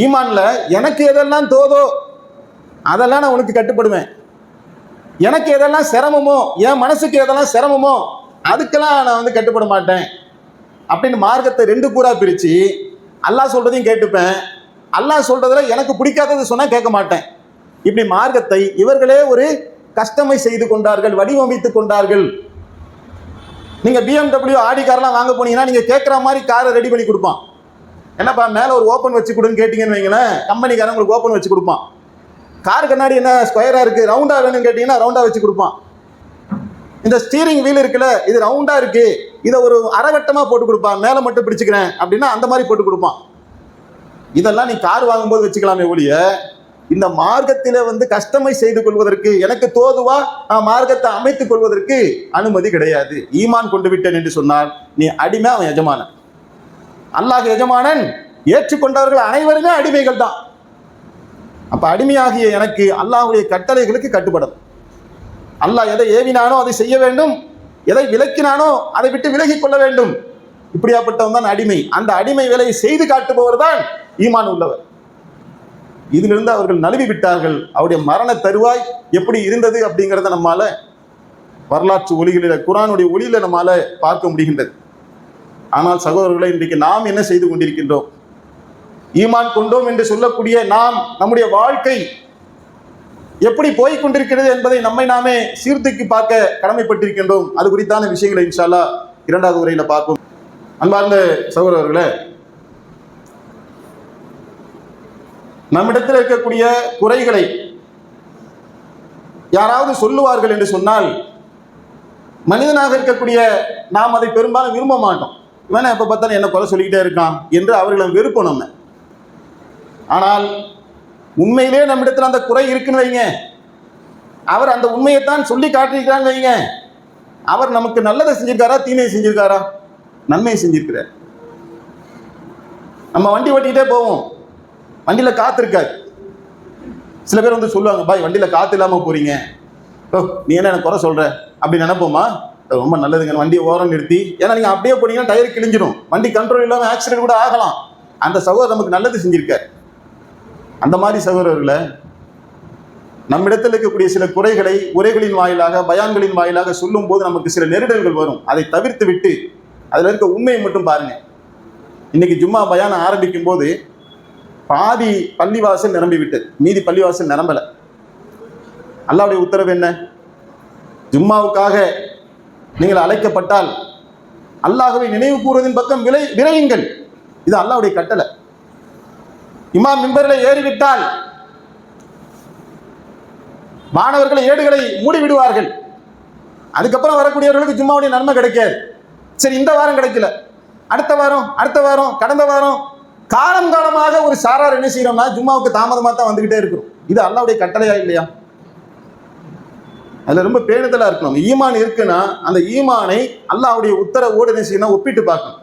ஈமான்ல எனக்கு எதெல்லாம் தோதோ அதெல்லாம் நான் உனக்கு கட்டுப்படுவேன், எனக்கு எதெல்லாம் சிரமமோ, என் மனசுக்கு எதெல்லாம் சிரமமோ அதுக்கெல்லாம் நான் வந்து கட்டுப்பட மாட்டேன் அப்படின்னு மார்க்கத்தை 2 கூறா பிரிச்சு, அல்லாஹ் சொல்றதையும் கேட்டுப்பேன், அல்லாஹ் சொல்றதுல எனக்கு பிடிக்காதது சொன்னா கேட்க மாட்டேன். இப்படி மார்க்கத்தை இவர்களே ஒரு கஸ்டமைஸ் செய்து கொண்டார்கள், வடிவமைத்து கொண்டார்கள். நீங்க BMW ஆடி கார்லாம் வாங்க போனீங்கன்னா நீங்க கேட்குற மாதிரி காரை ரெடி பண்ணி கொடுப்பான். என்னப்பா மேல ஒரு ஓப்பன் வச்சு கொடுன்னு கேட்டீங்கன்னு வைங்களேன், கம்பெனிக்காரன் உங்களுக்கு ஓப்பன் வச்சு கொடுப்பான். கார் கண்ணாடி என்ன ஸ்கொயரா இருக்கு, ரவுண்டா வேணும்னு கேட்டீங்கன்னா ரவுண்டா வச்சு கொடுப்பான். இந்த ஸ்டீரிங் வீல் இருக்குல்ல, இது ரவுண்டா இருக்கு, இதை ஒரு அரைவட்டமா போட்டு கொடுப்பான், மேல மட்டும் பிடிச்சுக்கிறேன் அப்படின்னா அந்த மாதிரி போட்டு கொடுப்பான். இதெல்லாம் நீ கார் வாங்கும்போது வச்சுக்கலாமே ஒழிய, இந்த மார்க்கத்தில வந்து கஸ்டமைஸ் செய்து கொள்வதற்கு, எனக்கு தோதுவா நான் மார்க்கத்தை அமைத்துக் கொள்வதற்கு அனுமதி கிடையாது. ஈமான் கொண்டு விட்டேன் என்று சொன்னால் நீ அடிமை, அவன் எஜமானன். அல்லாஹ் எஜமானன், ஏற்றுக்கொண்டவர்கள் அனைவருமே அடிமைகள் தான். அப்ப அடிமையாகிய எனக்கு அல்லாஹ்வுடைய கட்டளைகளுக்கு கட்டுப்படும். அல்லாஹ் எதை ஏவினானோ அதை செய்ய வேண்டும், எதை விலக்கினானோ அதை விட்டு விலகி கொள்ள வேண்டும். இப்படியாப்பட்டவன் தான் அடிமை. அந்த அடிமை வேலையை செய்து காட்டுபவர் தான் ஈமான் உள்ளவர். இதிலிருந்து அவர்கள் நழுவி விட்டார்கள். அவருடைய மரண தருவாய் எப்படி இருந்தது அப்படிங்கிறத நம்மால வரலாற்று ஒளிகளில, குர்ஆனுடைய ஒளியில நம்மால பார்க்க முடிகின்றது. ஆனால் சகோதரர்களை, இன்றைக்கு நாம் என்ன செய்து கொண்டிருக்கின்றோம்? ஈமான் கொண்டோம் என்று சொல்லக்கூடிய நாம், நம்முடைய வாழ்க்கை எப்படி போய் கொண்டிருக்கிறது என்பதை நம்மை நாமே சீர்தூக்கி பார்க்க கடமைப்பட்டிருக்கின்றோம். அது குறித்தான விஷயங்களை இன்ஷா அல்லாஹ் 2வது உரையில பார்ப்போம். அன்பார்ந்த சகோதரர்களே, நம்மிடத்தில் இருக்கக்கூடிய குறைகளை யாராவது சொல்லுவார்கள் என்று சொன்னால், மனிதனாக இருக்கக்கூடிய நாம் அதை பெரும்பாலும் விரும்ப மாட்டோம். வேணா எப்ப பார்த்தாலும் என்ன குறை சொல்லிக்கிட்டே இருக்கான் என்று அவர்களை வெறுப்போம் நம்ம. ஆனால் உண்மையிலே நம்மிடத்தில் அந்த குறை இருக்குன்னு வைங்க, அவர் அந்த உண்மையைத்தான் சொல்லி காட்டியிருக்கிறாங்க வைங்க, அவர் நமக்கு நல்லதை செஞ்சிருக்காரா, தீமையை செஞ்சிருக்காரா? நன்மையை செஞ்சிருக்கிறார். நம்ம வண்டி ஓட்டிக்கிட்டே போவோம், வண்டியில் காற்று இருக்காது. சில பேர் வந்து சொல்லுவாங்க, பாய் வண்டியில் காற்று இல்லாமல் போறீங்க, ஓ நீ என்ன எனக்கு குறை சொல்ற அப்படி நினைப்போமா? ரொம்ப நல்லதுங்க, வண்டியை ஓரம் நிறுத்தி, ஏன்னா நீங்கள் அப்படியே போனீங்கன்னா டயர் கிழிஞ்சிடும், வண்டி கண்ட்ரோல் இல்லாமல் ஆக்சிடென்ட் கூட ஆகலாம். அந்த சகோதரர் நமக்கு நல்லது செஞ்சிருக்கார். அந்த மாதிரி சகோதரர்களை நம்மிடத்தில் இருக்கக்கூடிய சில குறைகளை உரைகளின் வாயிலாக பயான்களின் வாயிலாக சொல்லும் போது நமக்கு சில நெருடல்கள் வரும். அதை தவிர்த்து விட்டு அதில் இருக்க உண்மையை மட்டும் பாருங்க. இன்னைக்கு ஜும்மா பயான் ஆரம்பிக்கும் போது பாதி பள்ளிவாசல் நிரம்பி விட்டது, மீதி பள்ளிவாசல் நிரம்பல. அல்லாஹ்வுடைய உத்தரவு என்ன? ஜும்மாவுக்காக நீங்கள் அழைக்கப்பட்டால் அல்லாஹ்வை நினைவு கூறுவதின் பக்கம் விரையுங்கள். இது அல்லாஹ்வுடைய கட்டளை. இமாம் மிம்பரில் ஏறிவிட்டால் மாணவர்கள் ஏடுகளை மூடி விடுவார்கள். அதுக்கப்புறம் வரக்கூடியவர்களுக்கு ஜும்மாவுடைய நன்மை கிடைக்காது. சரி, இந்த வாரம் கிடைக்கல, அடுத்த வாரம் கடந்த வாரம் காலம் காலமாக ஒரு சாரார் என்ன செய்யறோம்னா ஜும்மாவுக்கு தாமதமாக தான் வந்துகிட்டே இருக்கிறோம். இது அல்லாஹ்வுடைய கட்டளையா இல்லையா? அதுல ரொம்ப பேணுதலா இருக்கணும். ஈமான் இருக்குன்னா அந்த ஈமானை அல்லாஹ்வுடைய உத்தரவோடு என்ன செய்யணும், ஒப்பிட்டு பார்க்கணும்.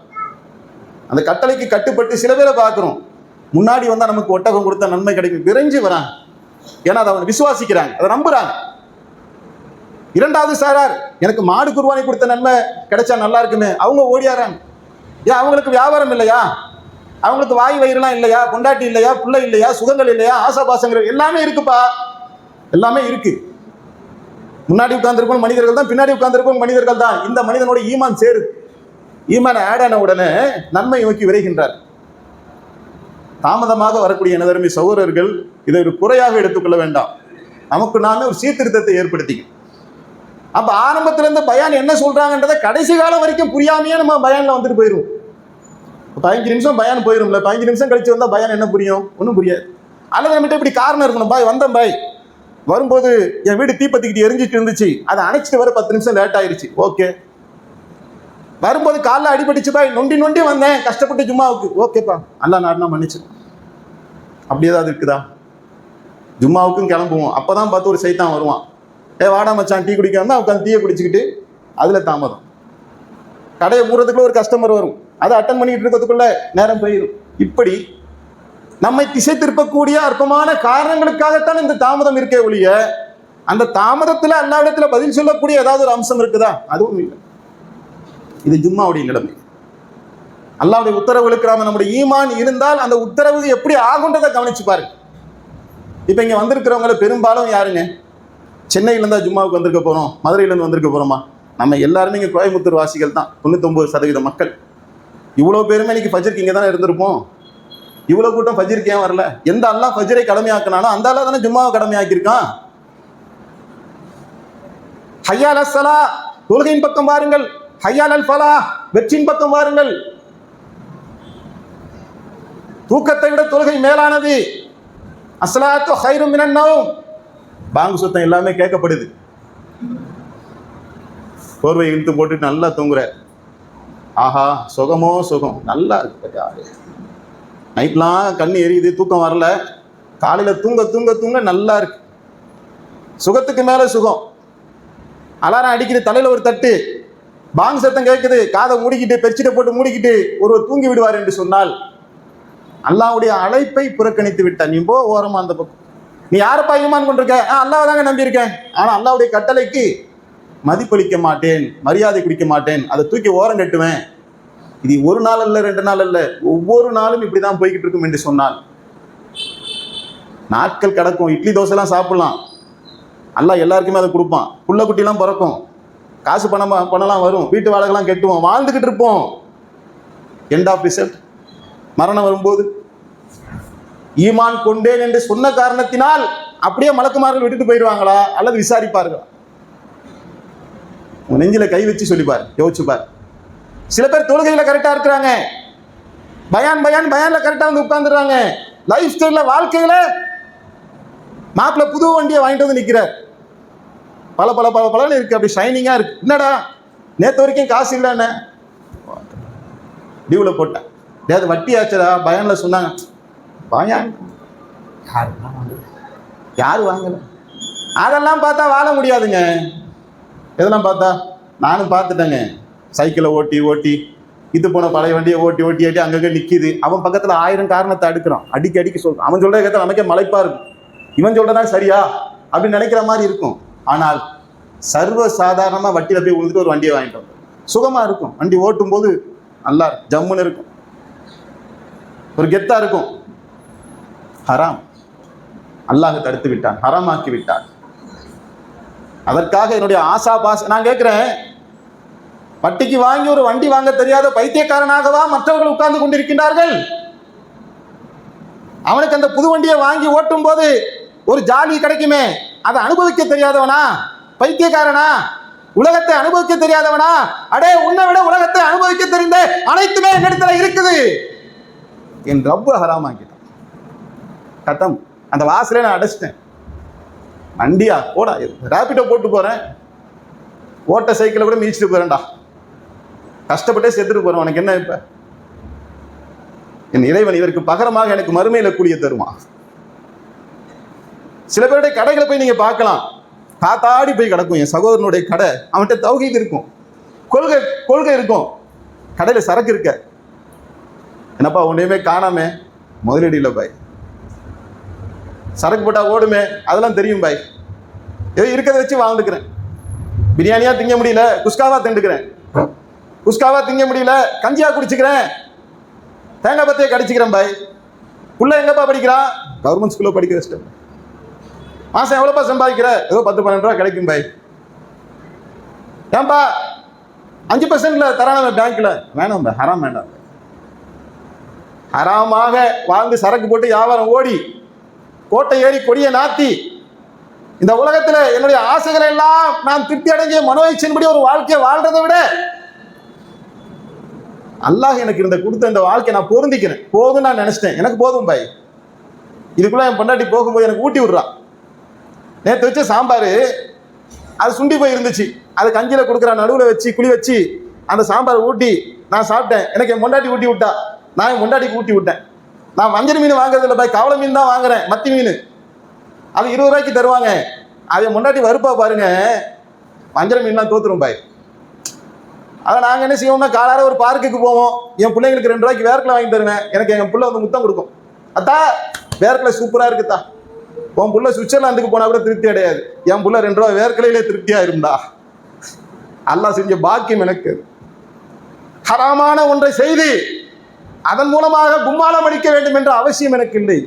அந்த கட்டளைக்கு கட்டுப்பட்டு சில பேரை பார்க்கிறோம், முன்னாடி வந்தா நமக்கு ஒட்டகம் கொடுத்த நன்மை கிடைக்கும், விரைஞ்சு வராங்க. ஏன்னா அதை அவங்க விசுவாசிக்கிறாங்க, அதை நம்புறாங்க. இரண்டாவது சாரார், எனக்கு மாடு குர்பானி கொடுத்த நன்மை கிடைச்சா நல்லா இருக்குன்னு அவங்க ஓடியாராங்க. ஏன் அவங்களுக்கு வியாபாரம் இல்லையா? அவங்களுக்கு வாய் வயிறுலாம் இல்லையா? பொண்டாட்டி இல்லையா? பிள்ளை இல்லையா? சுகங்கள் இல்லையா? ஆசாபாசங்கள் எல்லாமே இருக்குப்பா, எல்லாமே இருக்கு. முன்னாடி உட்கார்ந்துருக்கும் மனிதர்கள் தான், பின்னாடி உட்கார்ந்துருக்கும் மனிதர்கள் தான். இந்த மனிதனோட ஈமான் சேரு, ஈமான் ஆட் ஆன உடனே நன்மை நோக்கி விரைகின்றார். தாமதமாக வரக்கூடிய எனதருமை சகோதரர்கள் இதை ஒரு குறையாக எடுத்துக்கொள்ள வேண்டாம். நமக்கு நாமே ஒரு சீர்திருத்தத்தை ஏற்படுத்திக்கும். அப்ப ஆரம்பத்துல இருந்து பயான் என்ன சொல்றாங்கன்றதை கடைசி காலம் வரைக்கும் புரியாமையே நம்ம பயான்ல வந்துட்டு போயிடும். 15 நிமிஷம் பயான் போயிரும்ல, 15 நிமிஷம் கழிச்சு வந்தா பயான் என்ன புரியும்? ஒன்றும் புரியாது. அல்லது நம்மகிட்ட இப்படி காரணம் இருக்கணும், பாய் வந்தேன், பாய் வரும்போது என் வீடு தீப்பத்திக்கிட்டு எரிஞ்சிட்டு இருந்துச்சு, அதை அணைச்சிட்டு வர 10 நிமிஷம் லேட் ஆயிருச்சு, ஓகே. வரும்போது காலில் அடிபட்டுச்சு பாய், நொண்டி நொண்டி வந்தேன் கஷ்டப்பட்டு ஜும்மாவுக்கு, ஓகேப்பா அல்லா நாடுனா மன்னிச்சு. அப்படி ஏதாவது இருக்குதா? ஜும்மாவுக்கும் கிளம்புவோம், அப்பதான் பார்த்து ஒரு சைத்தான் வருவான், வாடா மச்சான் டீ குடிக்க வந்தா உட்காந்து டீயை குடிச்சுக்கிட்டு அதுல தாமதம். கடையை மூடுறதுக்குள்ள ஒரு கஸ்டமர் வரும், அதை அட்டன் பண்ணிட்டு இருக்கிறதுக்குள்ள நேரம் போயிடும். இப்படி நம்மை திசை திருப்பக்கூடிய அற்பமான காரணங்களுக்காகத்தான் இந்த தாமதம் இருக்கே ஒழிய அந்த தாமதத்துல அல்லாஹ்விடத்துல பதில் சொல்லக்கூடிய ஏதாவது ஒரு அம்சம் இருக்குதா? அதுவும் இல்லை. இது ஜும்மாவுடைய நிலைமை. அல்லாஹ்வுடைய உத்தரவுகளுக்கு நாம நம்முடைய ஈமான் இருந்தால் அந்த உத்தரவு எப்படி ஆகுன்றதை கவனிச்சு பாருங்க. இப்ப இங்க வந்திருக்கிறவங்கள பெரும்பாலும் யாருங்க? சென்னையில இருந்தா ஜும்மாவுக்கு வந்திருக்க போறோம், மதுரையில இருந்து வந்திருக்க போறோமா? நம்ம எல்லாருமே இங்க கோயம்புத்தூர் வாசிகள் தான், 99% மக்கள். இவ்வளவு பேருமே இன்னைக்கு ஃபஜ்ருக்கு இங்க தானே இருந்திருப்போம். இவ்வளவு கூட்டம் ஃபஜ்ருக்கு ஏன் வரல? எந்த அல்லாஹ் ஃபஜ்ரை கடமையாக்கினானோ அந்த அல்லாஹ் தானே ஜும்மாவை கடமையாக்கியிருக்கான். ஹய்யால் அஸ்ஸலா, தொழுகையின் பக்கம் வாருங்கள். ஹய்யால் அல் ஃபலாஹ், வெற்றியின் பக்கம் வாருங்கள். தூக்கத்தை விட தொழுகை மேலானது. அஸ்ஸலாத்து கைரும் மினன் நௌம், பாங்கு சுத்தம் எல்லாமே கேட்கப்படுது. போர்வை இழுத்து போட்டுட்டு நல்லா தூங்குற, ஆஹா சுகமோ சுகம், நல்லா இருக்கு. நைட்லாம் கண்ணு எரியுது, தூக்கம் வரல, காலையில தூங்க தூங்க தூங்க நல்லா இருக்கு, சுகத்துக்கு மேல சுகம். அலாரம் அடிக்குது, தலையில ஒரு தட்டு, பாங்கு சத்தம் கேட்குது, காதை மூடிக்கிட்டு பெட்ஷீட்டை போட்டு மூடிக்கிட்டு ஒருவர் தூங்கி விடுவார் என்று சொன்னால் அல்லாஹ்வுடைய அழைப்பை புறக்கணித்து விட்டான். நீ போ ஓரமா அந்த பக்கம். நீ யாரப்பா ஈமான் கொண்டிருக்க? அல்லாஹ் தாங்க நம்பியிருக்கேன், ஆனா அல்லாஹ்வுடைய கட்டளைக்கு மதிப்பளிக்க மாட்டேன், மரியாதை குடிக்க மாட்டேன், அதை தூக்கி ஓரம் கட்டுவேன். இது ஒரு நாள் அல்ல, 2 நாள் அல்ல, ஒவ்வொரு நாளும் இப்படிதான் போய்கிட்டு இருக்கும் என்று சொன்னால் நாட்கள் கிடக்கும். இட்லி தோசைலாம் சாப்பிடலாம், அல்லாஹ் எல்லாருக்குமே அதை கொடுப்பான். புள்ள குட்டிலாம் பிறக்கும், காசு பணம்லாம் வரும், வீட்டு வாடகைலாம் கட்டுவோம், வாழ்ந்துகிட்டு இருப்போம். எண்ட் ஆஃப் ரிசல்ட் மரணம் வரும்போது ஈமான் கொண்டேன் என்று சொன்ன காரணத்தினால் அப்படியே மலக்குமார்கள் விட்டுட்டு போயிடுவாங்களா அல்லது விசாரிப்பார்களா? உன் நெஞ்சில கை வச்சு சொல்லிப்பார், யோசிச்சுப்பார். சில பேர் தொழுகையில கரெக்டா இருக்கிறாங்க, பயான்ல கரெக்டா வந்து உட்கார்ந்துடுறாங்க. லைஃப் ஸ்டைல்ல வாழ்க்கையில மாப்பிள்ள புது வண்டியை வாங்கிட்டு வந்து நிற்கிறார், பல பல பல பலன்னு இருக்கு, அப்படி ஷைனிங்கா இருக்கு. என்னடா நேற்று வரைக்கும் காசு இல்லைன்னு டியூல போட்டேன், ஏதாவது வட்டி ஆச்சுடா. பயான்ல சொன்னாங்க, பயான் யாரு வாங்கல. அதெல்லாம் பார்த்தா வாழ முடியாதுங்க. இதெல்லாம் பார்த்தா நானும் பார்த்துட்டேங்க, சைக்கிளை ஓட்டி ஓட்டி இது போன பழைய வண்டியை ஓட்டி ஓட்டி ஆட்டி அங்கங்கே நிற்கிது. அவன் பக்கத்தில் 1000 காரணத்தை அடுக்கிறான், அடிக்க சொல்றான். அவன் சொல்ற கேட்டால் நமக்கே மலைப்பா இருக்கும். இவன் சொல்றதான் சரியா அப்படின்னு நினைக்கிற மாதிரி இருக்கும். ஆனால் சர்வ சாதாரணமா வட்டியில போய் விழுந்துட்டு ஒரு வண்டியை வாங்கிட்டு வந்தோம், சுகமா இருக்கும். வண்டி ஓட்டும் போது நல்லா ஜம்முன்னு இருக்கும், ஒரு கெத்தா இருக்கும். ஹராம் அல்லாஹ் தடுத்து விட்டான், ஹராமாக்கி விட்டான். அதற்காக என்னுடைய ஆசா பாச நான் கேட்கிறேன், வட்டிக்கு வாங்கி ஒரு வண்டி வாங்க தெரியாத பைத்தியக்காரனாகவா மற்றவர்கள் உட்கார்ந்து கொண்டிருக்கின்றார்கள்? அவனுக்கு அந்த புது வண்டியை வாங்கி ஓட்டும் போது ஒரு ஜாலி கிடைக்குமே, அதை அனுபவிக்க தெரியாதவனா? பைத்தியக்காரனா? உலகத்தை அனுபவிக்க தெரியாதவனா? அடே, உன்னை விட உலகத்தை அனுபவிக்க தெரிந்த அனைத்துமே என்னிடத்துல இருக்குது. என் ரப்பு ஹராமாக்கிட்டான். கத்தம், அந்த வாசலே நான் அடைச்சிட்டேன். வண்டியா போடா, ரேபிடோ போட்டு போறேன், ஓட்ட சைக்கிளை கூட மிதிச்சுட்டு போறேன்டா, கஷ்டப்பட்டே செத்துட்டு போறேன், உனக்கு என்ன? இப்ப என் இறைவன் இதற்கு பகரமாக எனக்கு மறுமையில கூலிய தருமா? சில பேருடைய கடைகளை போய் நீங்க பார்க்கலாம், காத்தாடி போய் கிடக்கும். என் சகோதரனுடைய கடை, அவன்கிட்ட தௌஹீத் இருக்கும், கொள்கை இருக்கும், கடையில சரக்கு இருக்க. என்னப்பா ஒன்றையுமே காணாம? முதலீடு இல்லை பாய், சரக்கு போட்டா ஓடுமே, அதெல்லாம் தெரியும் பாய், ஏதோ இருக்கிறத வச்சு வாழ்ந்துக்கிறேன். பிரியாணியா திங்க முடியல, குஸ்காவா திண்டுக்கிறேன். குஸ்காவா திங்க முடியல, கஞ்சியா குடிச்சுக்கிறேன், தேங்காய் பத்தையை கடிச்சுக்கிறேன் பாய். புள்ள எங்கப்பா படிக்கிறான்? கவர்மெண்ட் ஸ்கூல்ல படிக்க வச்சிட்டேன். மாசம் எவ்வளோப்பா சம்பாதிக்கிற? ஏதோ 10-12 ரூபா கிடைக்கும் பாய். ஏன்பா 5% தரான பேங்க்ல? வேணாம் பாய், ஹராம் வேண்டாம். ஹராமாக வாழ்ந்து சரக்கு போட்டு வியாபாரம் ஓடி கோட்டை ஏறி கொடியை நாத்தி இந்த உலகத்துல என்னுடைய ஆசைகளை எல்லாம் நான் திருப்தி அடைஞ்ச மனோயிச்சின்படி ஒரு வாழ்க்கையை வாழ்றதை விட அல்லாஹ் எனக்கு இந்த கொடுத்த இந்த வாழ்க்கையை நான் பொருந்திக்கிறேன், போதும் நான் நினைச்சிட்டேன். எனக்கு போதும் பாய். இதுக்குள்ள என் பொண்டாட்டி போகும்போது எனக்கு ஊட்டி விடுறான். நேற்று வச்ச சாம்பார் அது சுண்டி போய் இருந்துச்சு, அது கஞ்சியில் கொடுக்குற நடுவில் வச்சு குழி வச்சு அந்த சாம்பார் ஊட்டி நான் சாப்பிட்டேன். எனக்கு என் பொண்டாட்டி ஊட்டி விட்டா, நான் என் பொண்டாட்டிக்கு ஊட்டி விட்டேன். நான் வஞ்சர மீன் வாங்குறது இல்லை பாய், கவலை மீன் தான் வாங்குறேன், மத்தி மீன். அது 20 ரூபாய்க்கு தருவாங்க. அதை முன்னாடி வறுப்பா பாருங்க, வஞ்சர மீன்லாம் தோத்துரும் பாய். அதை நாங்கள் என்ன செய்வோம்னா, காலார ஒரு பார்க்குக்கு போவோம், என் பிள்ளைங்களுக்கு 2 ரூபாய்க்கு வேர்க்கலை வாங்கி தருவேன். எனக்கு என் பிள்ளை வந்து முத்தம் கொடுக்கும், அத்தா வேர்க்கலை சூப்பராக இருக்குதா. உன் பிள்ளை சுவிட்சர்லாந்துக்கு போனால் கூட திருப்தி அடையாது, என் பிள்ளை 2 ரூபா வேர்க்கலையிலே திருப்தியாக இருந்தா. அல்லாஹ் செஞ்ச பாக்கியம் எனக்கு. ஹராமான ஒன்றை செய்து அதன் மூலமாக கும்மாளம் அடிக்க வேண்டும் என்ற அவசியம் எனக்கு இல்லை.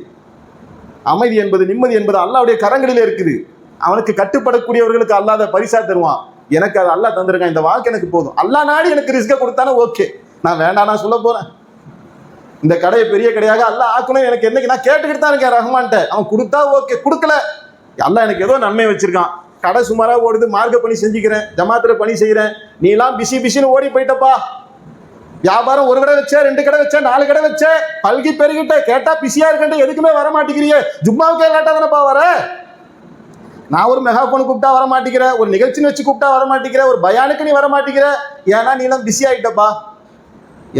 அமைதி என்பது, நிம்மதி என்பது அல்லாஹ்வுடைய கரங்களிலே இருக்குது. அவனுக்கு கட்டுப்படக்கூடியவர்களுக்கு அல்லாஹ் பரிசா தருவான். எனக்கு அது அல்லாஹ் தந்திருக்கான், இந்த வாழ்க்கை எனக்கு போதும். அல்லாஹ் நாடி எனக்கு ரிஸ்கை கொடுத்தானே ஓகே, நான் வேண்டாம் நான் சொல்ல போறேன். இந்த கடையை பெரிய கடையாக அல்லாஹ் ஆக்கணும் எனக்கு என்னைக்கு நான் கேட்டுக்கிட்டு தான் இருக்கேன் ரஹ்மான்ட்ட. அவன் கொடுத்தா ஓகே, கொடுக்கல அல்லாஹ் எனக்கு ஏதோ நன்மை வச்சிருக்கான். கடை சுமாராக ஓடுது, மார்க்க பணி செஞ்சுக்கிறேன், ஜமாத்துல பணி செய்கிறேன். நீ எல்லாம் பிசின்னு ஓடி போயிட்டப்பா. வியாபாரம் 1 கடை வச்சேன், 2 கடை வச்சேன், 4 கடை வச்சேன், பல்கி பெருகிட்ட. கேட்டா பிஸியா இருக்கேன், எதுக்குமே வர மாட்டேங்கிறிய. ஜும்மாவுக்கே கேட்டா தானப்பா வர. நான் ஒரு மெகாஃபோன் கூப்பிட்டா வர மாட்டேங்கிற, ஒரு நிகழ்ச்சின்னு வச்சு கூப்பிட்டா வர மாட்டேங்கிற, ஒரு பயானுக்கு நீ வர மாட்டேங்கிற. ஏன்னா நீ எல்லாம் பிஸி ஆகிட்டப்பா.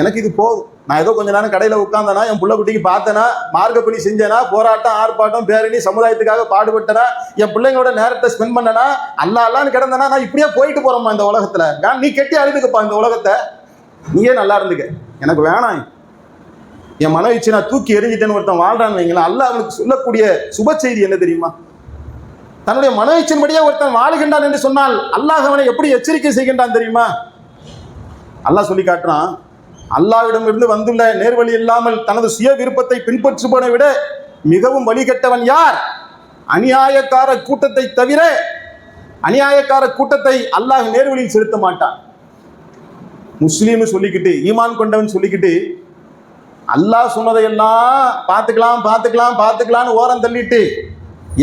எனக்கு இது போதும். நான் ஏதோ கொஞ்ச நேரம் கடையில் உட்காந்தனா, என் புள்ள குட்டிக்கு பார்த்தேனா, மார்க்க பணி செஞ்சேனா, போராட்டம் ஆர்ப்பாட்டம் பேரணி சமுதாயத்துக்காக பாடுபட்டனா, என் பிள்ளைங்களோட நேரத்தை ஸ்பெண்ட் பண்ணனா, அல்லான்னு கிடந்தனா, நான் இப்படியே போயிட்டு போறோம்மா இந்த உலகத்துல. நீ கெட்டி அழுதுக்குப்பா இந்த உலகத்தை, நீயே நல்லா இருந்துக்க, எனக்கு வேணாம். என் மன இச்சு நான் தூக்கி எறிஞ்சிட்டேன்னு ஒருத்தன் வாழ்றான்னு வைங்களா, அல்லாஹ் அவனுக்கு சொல்லக்கூடிய சுப செய்தி என்ன தெரியுமா? தன்னுடைய மன இச்சின்படியே ஒருத்தன் வாழுகின்றான் என்று சொன்னால் அல்லாஹ் அவனை எப்படி எச்சரிக்கை செய்கின்றான் தெரியுமா? அல்லாஹ் சொல்லி காட்டுறான், அல்லாஹ்விடமிருந்து வந்துள்ள நேர்வழி இல்லாமல் தனது சுய விருப்பத்தை பின்பற்றுபவனை விட மிகவும் வழிகட்டவன் யார்? அநியாயக்கார கூட்டத்தை தவிர அநியாயக்கார கூட்டத்தை அல்லாஹ் நேர்வழியில் செலுத்த மாட்டான். முஸ்லீம் சொல்லிக்கிட்டு, ஈமான் கொண்டவன் சொல்லிக்கிட்டு, அல்லாஹ் சொன்னதையெல்லாம் பார்த்துக்கலாம் பார்த்துக்கலாம் பார்த்துக்கலான்னு ஓரம் தள்ளிட்டு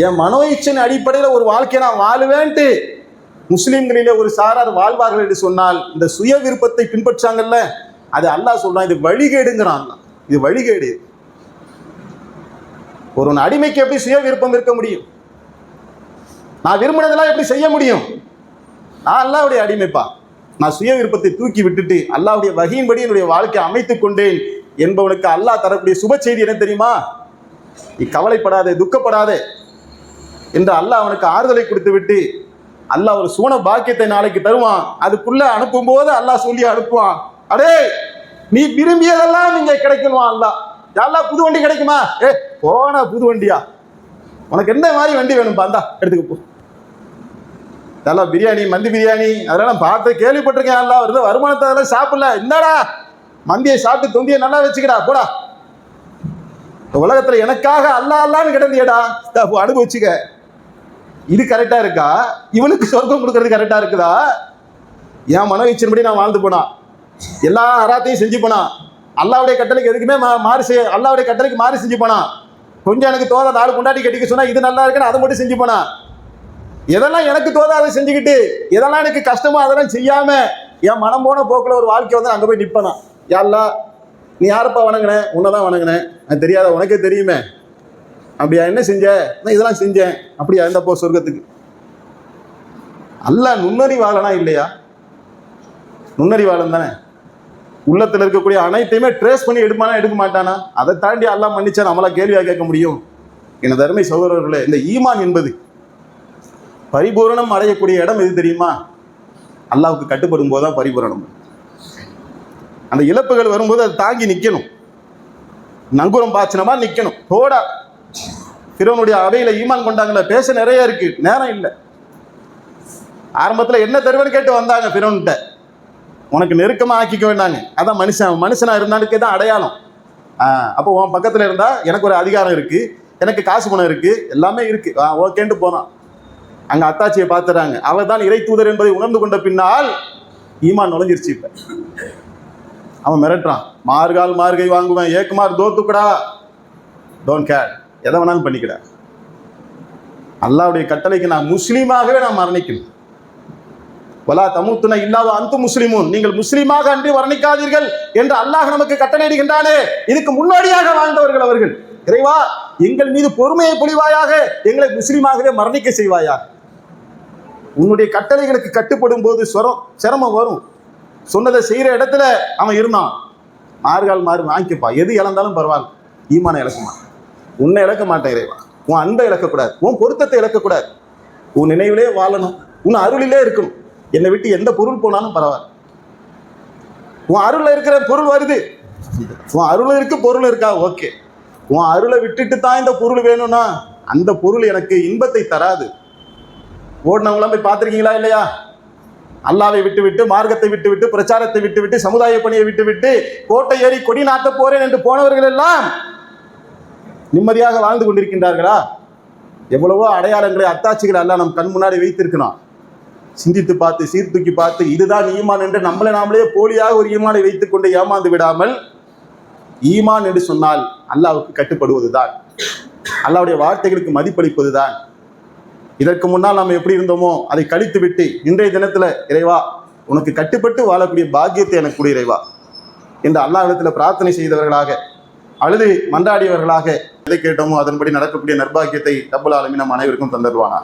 என் மனோ இச்சையின் அடிப்படையில் ஒரு வாழ்க்கையை நான் வாழுவேன்ட்டு முஸ்லீம்களிலே ஒரு சாரார் வாழ்வார்கள் என்று சொன்னால், இந்த சுய விருப்பத்தை பின்பற்றாங்கல்ல, அது அல்லாஹ் சொல்றான், இது வழிகேடுங்கிறான். இது வழிகேடு. ஒரு அடிமைக்கு எப்படி சுய விருப்பம் இருக்க முடியும்? நான் விரும்பினதெல்லாம் எப்படி செய்ய முடியும்? நான் அல்லாஹ்வுடைய அடிமைப்பா. நான் சுய விருப்பத்தை தூக்கி விட்டுட்டு அல்லாஹ்வுடைய வஹீயின்படி என்னுடைய வாழ்க்கையை அமைத்துக் கொண்டேன் என்பவனுக்கு அல்லாஹ் தரக்கூடிய சுப செய்தி என்ன தெரியுமா? நீ கவலைப்படாதே, துக்கப்படாதே என்று அல்லாஹ் அவனுக்கு ஆறுதலை கொடுத்து விட்டு அல்லாஹ் ஒரு சூன பாக்கியத்தை நாளைக்கு தருவான். அதுக்குள்ள அனுப்பும் போது அல்லாஹ் சொல்லி அனுப்புவான், அடே நீ விரும்பியதெல்லாம் நீங்க கிடைக்கணும் அல்லாஹ். யாரெல்லாம் புது வண்டி கிடைக்குமா? போனா புது வண்டியா? உனக்கு என்ன மாதிரி வண்டி வேணும் பாந்தா எடுத்துக்க போ. அதெல்லாம் பிரியாணி, மந்தி பிரியாணி அதெல்லாம் பார்த்து கேள்விப்பட்டிருக்கேன். எல்லாம் வருது வருமானத்தை அதெல்லாம் சாப்பிடல. இந்தாடா மந்தியை சாப்பிட்டு தொந்தியை நல்லா வச்சுக்கடா போடா. உலகத்துல எனக்காக அல்லா அல்லான்னு கிடந்தியடா, அனுபவிச்சுக்க. இது கரெக்டா இருக்கா? இவனுக்கு சொர்க்கம் கொடுக்கறது கரெக்டா இருக்குதா? என் மனவீச்சின்படி நான் வாழ்ந்து போனா, எல்லா அராத்தையும் செஞ்சு போனா, அல்லாவுடைய கட்டளைக்கு எதுக்குமே அல்லாவுடைய கட்டளைக்கு மாறி செஞ்சு போனா, கொஞ்சம் எனக்கு தோதா 4 கொண்டாடி கட்டிக்க சொன்னா இது நல்லா இருக்குன்னு அதை மட்டும் செஞ்சு போனா, எதெல்லாம் எனக்கு தோதா அதை செஞ்சுக்கிட்டு எதெல்லாம் எனக்கு கஷ்டமோ அதெல்லாம் செய்யாம என் மனம் போன போக்குல ஒரு வாழ்க்கை வந்து அங்க போய் நிப்பனா. யாருலா நீ யாரப்பா வணங்கினேன்? உன்னதான் வணங்கினேன். அது தெரியாத உனக்கே தெரியுமே. அப்படியா? என்ன செஞ்ச? நான் இதெல்லாம் செஞ்சேன். அப்படியா? இந்த போ சொர்க்கத்துக்கு. அல்லாஹ் நுண்ணறிவாளனா இல்லையா? நுண்ணறிவாளன் தானே. உள்ளத்துல இருக்கக்கூடிய அனைத்தையுமே ட்ரேஸ் பண்ணி எடுப்பானா எடுக்க மாட்டானா? அதை தாண்டி அல்லாஹ் மன்னிச்சா நம்மளா கேள்வியா கேட்க முடியும்? எனது அருமை சகோதரர்களே, இந்த ஈமான் என்பது பரிபூரணம் அடையக்கூடிய இடம் எது தெரியுமா? அல்லாஹ்வுக்கு கட்டுப்படும் போதுதான் பரிபூரணம். அந்த இழப்புகள் வரும்போது அது தாங்கி நிக்கணும். நங்குரம் பாய்ச்சினமா நிக்கணும். போடா பிறவனுடைய அவையில ஈமான் கொண்டாங்கள, பேச நிறைய இருக்கு, நேரம் இல்லை. ஆரம்பத்துல என்ன தருவன்னு கேட்டு வந்தாங்க பிறவன்கிட்ட, உனக்கு நெருக்கமா ஆக்கிக்க வேண்டாங்க. அதான் மனுஷனா இருந்தானுக்கே தான் அடையாளம். அப்போ உன் பக்கத்துல இருந்தா எனக்கு ஒரு அதிகாரம் இருக்கு, எனக்கு காசு பணம் இருக்கு, எல்லாமே இருக்கு, ஓகேன்ட்டு போனான். அங்க அத்தாச்சியை பார்த்துறாங்க. அவர் தான் இறை தூதர் என்பதை உணர்ந்து கொண்ட பின்னால் ஈமான் நுழைஞ்சிருச்சு. இப்ப அவன் மிரட்டுறான், மார்கால் மார்கை வாங்குவேன், ஏக்குமார் தோத்துக்கடா, டோன்ட் கேர், எதை வேணாலும் பண்ணிக்கிட. அல்லாஹ்வுடைய கட்டளைக்கு நான் முஸ்லீமாகவே நான் மரணிக்கணும். வலா தமுத்துன இல்லாவ அந்து முஸ்லிமுன், நீங்கள் முஸ்லீமாக அன்றி வர்ணிக்காதீர்கள் என்று அல்லாஹ் நமக்கு கட்டளையிடுகின்றானே, இதுக்கு முன்னோடியாக வாழ்ந்தவர்கள் அவர்கள். இறைவா, எங்கள் மீது பொறுமையை பொழிவாயாக, எங்களை முஸ்லீமாகவே மரணிக்க செய்வாயா. உன்னுடைய கட்டளைகளுக்கு கட்டுப்படும் போது சிரமம் வரும். சொன்னதை செய்யற இடத்துல அவன் இருந்தான். மார்கால் மாறு வாங்கிக்கப்பா, எது இழந்தாலும் பரவாயில்ல, ஈமானை இழக்க மாட்டேன். உன்னை இழக்க மாட்டேன் இறைவா. உன் அன்பை இழக்கக்கூடாது, உன் பொருத்தத்தை இழக்கக்கூடாது, உன் நினைவிலே வாழணும், உன் அருளிலே இருக்கணும். என்னை விட்டு எந்த பொருள் போனாலும் பரவாயில்ல. உன் அருள்ல இருக்கிற பொருள் வருது, உன் அருள் இருக்கு பொருள் இருக்கா, ஓகே. உன் அருளை விட்டுட்டு தான் இந்த பொருள் வேணும்னா அந்த பொருள் எனக்கு இன்பத்தை தராது. ஓடினவங்களாம் போய் பார்த்துருக்கீங்களா இல்லையா? அல்லாவை விட்டு விட்டு, மார்க்கத்தை விட்டு விட்டு, பிரச்சாரத்தை விட்டு விட்டு, சமுதாய பணியை விட்டு விட்டு, கோட்டை ஏறி கொடி நாட்ட போறேன் என்று போனவர்கள் எல்லாம் நிம்மதியாக வாழ்ந்து கொண்டிருக்கின்றார்களா? எவ்வளவோ அடையாளங்களை, அத்தாட்சிகளை எல்லாம் நம் கண் முன்னாடி வைத்திருக்கணும். சிந்தித்து பார்த்து, சீர்தூக்கி பார்த்து, இதுதான் ஈமான் என்று நாமளே போலியாக ஒரு ஈமானை வைத்துக் கொண்டு ஏமாந்து விடாமல், ஈமான் என்று சொன்னால் அல்லாஹ்வுக்கு கட்டுப்படுவதுதான், அல்லாஹ்வுடைய வார்த்தைகளுக்கு மதிப்பளிப்பதுதான். இதற்கு முன்னால் நாம் எப்படி இருந்தோமோ அதை கழித்து விட்டு இன்றைய தினத்துல இறைவா உனக்கு கட்டுப்பட்டு வாழக்கூடிய பாக்கியத்தை எனக்கு கூட இறைவா என்று அல்லாஹ்விடத்துல பிரார்த்தனை செய்தவர்களாக, அழுது மன்றாடியவர்களாக எதை கேட்டோமோ அதன்படி நடக்கக்கூடிய நற்பாக்கியத்தை ரப்பல் ஆலமீன் நம் அனைவருக்கும் தந்தருவானா.